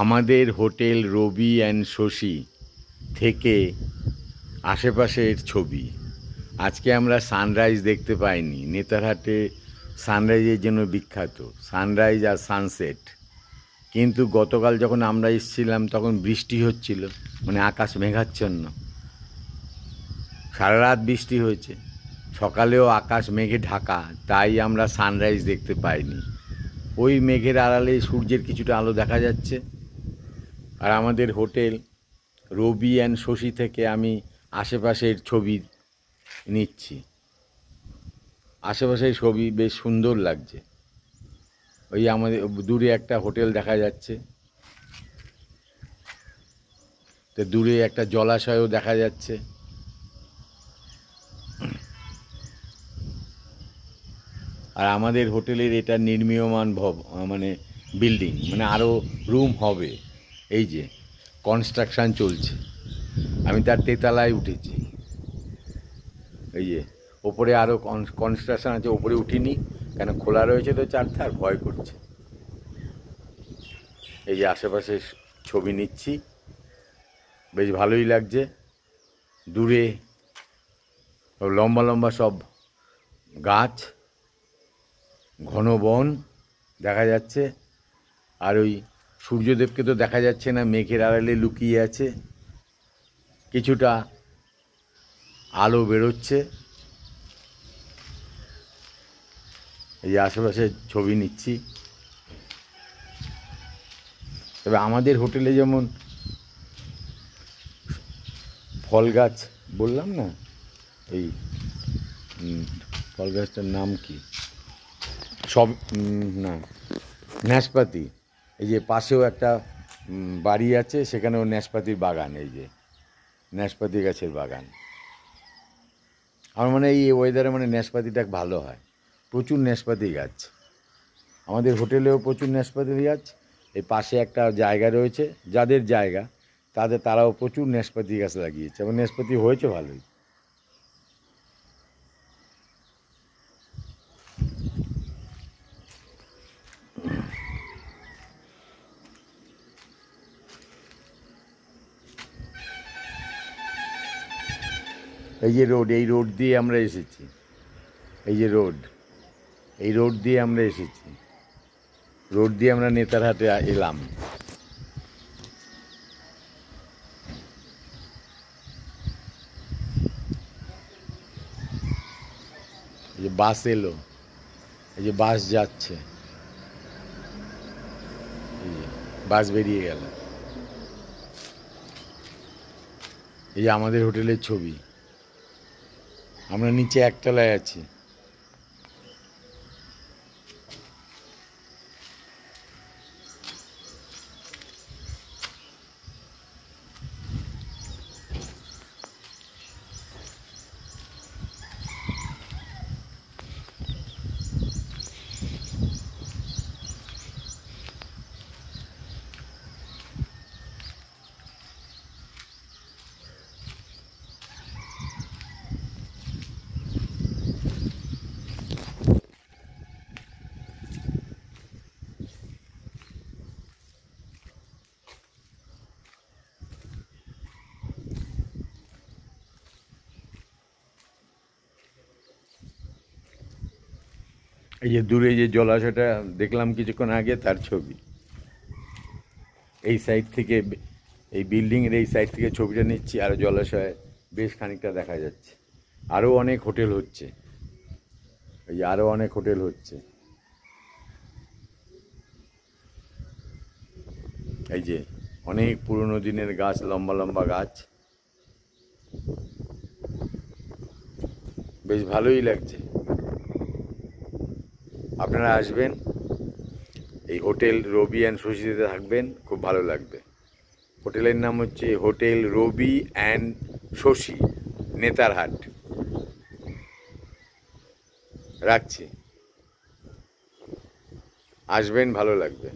আমাদের hotel Rabi and Shashi থেকে আশেপাশের ছবি। আজকে আমরা সানরাইজ দেখতে পাইনি। নেতারহাটে সানরাইজের জন্য বিখ্যাত, সানরাইজ আর সানসেট। কিন্তু গতকাল যখন আমরা এসেছিলাম তখন বৃষ্টি হচ্ছিল, মানে আকাশ মেঘাচ্ছন্ন। সারা রাত বৃষ্টি হয়েছে, সকালেও আকাশ মেঘে ঢাকা, তাই আমরা সানরাইজ দেখতে পাইনি। ওই মেঘের আড়ালে সূর্যের কিছুটা আলো দেখা যাচ্ছে। আর আমাদের হোটেল রবি অ্যান্ড শশী থেকে আমি আশেপাশের ছবি নিচ্ছি। আশেপাশের ছবি বেশ সুন্দর লাগছে। ওই আমাদের দূরে একটা হোটেল দেখা যাচ্ছে, তো দূরে একটা জলাশয়ও দেখা যাচ্ছে। আর আমাদের হোটেলের এটা নির্মীয়মান মানে বিল্ডিং, মানে আরও রুম হবে। এই যে কনস্ট্রাকশান চলছে, আমি তার তেতলায় উঠেছি। এই যে ওপরে আরও কনস্ট্রাকশান আছে, ওপরে উঠিনি কেন খোলা রয়েছে তো চারধার, ভয় করছে। এই যে আশেপাশে ছবি নিচ্ছি, বেশ ভালোই লাগছে। দূরে লম্বা লম্বা সব গাছ, ঘন বন দেখা যাচ্ছে। আর ওই সূর্যদেবকে তো দেখা যাচ্ছে না, মেঘের আড়ালে লুকিয়ে আছে। কিছুটা আলো বেরোচ্ছে। এই যে আশেপাশে ছবি নিচ্ছি। তবে আমাদের হোটেলে যেমন ফল গাছ বললাম না, এই ফল গাছটার নাম কি, সব না, ন্যাশপাতি। এই যে পাশেও একটা বাড়ি আছে, সেখানেও ন্যাশপাতির বাগান। এই যে ন্যাশপাতি গাছের বাগান। আমার মনে হয় এই ওয়েদারে মানে ন্যাশপাতিটা ভালো হয়। প্রচুর ন্যাশপাতি গাছ, আমাদের হোটেলেও প্রচুর ন্যাশপাতি গাছ। এই পাশে একটা জায়গা রয়েছে, যাদের জায়গা তারাও প্রচুর ন্যাশপাতি গাছ লাগিয়েছে, এবং ন্যাশপাতি হয়েছে ভালোই। এই যে রোড, এই রোড দিয়ে আমরা এসেছি। এই যে রোড, এই রোড দিয়ে আমরা এসেছি। রোড দিয়ে আমরা নেতারহাটে এলাম। এই যে বাস এলো, এই যে বাস যাচ্ছে, এই যে বাস বেরিয়ে গেল। এই যে আমাদের হোটেলের ছবি। আমরা নিচে একতলায় আছি। এই যে দূরে যে জলাশয়টা দেখলাম কিছুক্ষণ আগে, তার ছবি। এই সাইড থেকে, এই বিল্ডিংয়ের এই সাইড থেকে ছবিটা নিচ্ছি। আর জলাশয় বেশ খানিকটা দেখা যাচ্ছে। আরও অনেক হোটেল হচ্ছে, এই আরও অনেক হোটেল হচ্ছে। এই যে অনেক পুরনো দিনের গাছ, লম্বা লম্বা গাছ, বেশ ভালোই লাগছে। আপনারা আসবেন, এই হোটেল রবি অ্যান্ড শশীতে থাকবেন, খুব ভালো লাগবে। হোটেলের নাম হচ্ছে হোটেল রবি অ্যান্ড শশী, নেতারহাট। রাখছি, আসবেন, ভালো লাগবে।